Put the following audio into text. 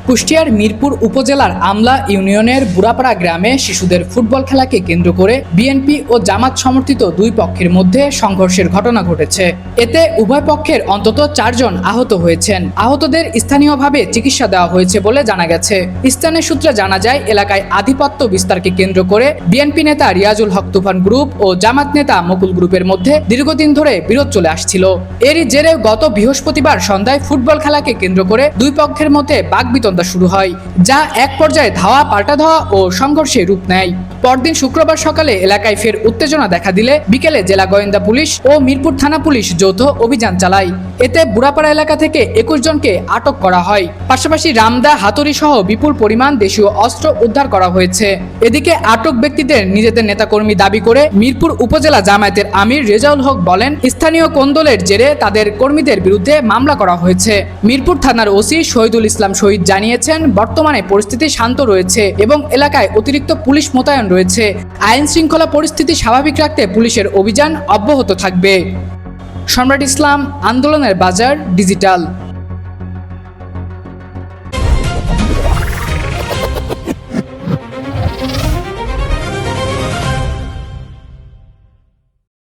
কুষ্টিয়ার মিরপুর উপজেলার আমলা ইউনিয়নের বুড়াপাড়া গ্রামে শিশুদের ফুটবল খেলাকে কেন্দ্র করে বিএনপি ও জামাত সমর্থিত দুই পক্ষের মধ্যে সংঘর্ষের ঘটনা ঘটেছে। এতে উভয় পক্ষের অন্তত 4 জন আহত হয়েছেন। আহতদের স্থানীয়ভাবে চিকিৎসা দেওয়া হয়েছে বলে জানা গেছে। স্থানীয় সূত্রে জানা যায়, এলাকায় আধিপত্য বিস্তারকে কেন্দ্র করে বিএনপি নেতা রিয়াজুল হক তুফান গ্রুপ ও জামাত নেতা মুকুল গ্রুপের মধ্যে দীর্ঘদিন ধরে বিরোধ চলে আসছিল। এরই জেরে গত বৃহস্পতিবার সন্ধ্যায় ফুটবল খেলাকে কেন্দ্র করে দুই পক্ষের মধ্যে বাকবিতণ্ডা শুরু হয়, যা এক পর্যায়ে ধাওয়া পাল্টা ধাওয়া ও সংঘর্ষে রূপ নেয়। পরদিন শুক্রবার সকালে এলাকায় ফের উত্তেজনা দেখা দিলে বিকেলে জেলা গোয়েন্দা পুলিশ ও মিরপুর থানা পুলিশ যৌথ অভিযান চালায়। এতে বুড়াপাড়া এলাকা থেকে 21 জনকে আটক করা হয়। পাশাপাশি রামদা, হাতুড়ি সহ বিপুল পরিমাণ দেশীয় অস্ত্র উদ্ধার করা হয়েছে। এদিকে আটক ব্যক্তিদের নিজেদের নেতাকর্মী দাবি করে মিরপুর উপজেলা জামায়াতের আমির রেজাউল হক বলেন, স্থানীয় কোন্দলের জেরে তাদের কর্মীদের বিরুদ্ধে মামলা করা হয়েছে। মিরপুর থানার ওসি শহীদুল ইসলাম শহীদ জানিয়েছেন, বর্তমানে পরিস্থিতি শান্ত রয়েছে এবং এলাকায় অতিরিক্ত পুলিশ মোতায়েন রয়েছে। আইন শৃঙ্খলা পরিস্থিতি স্বাভাবিক রাখতে পুলিশের অভিযান অব্যাহত থাকবে। সম্রাট ইসলাম, আন্দোলনের বাজার, ডিজিটাল।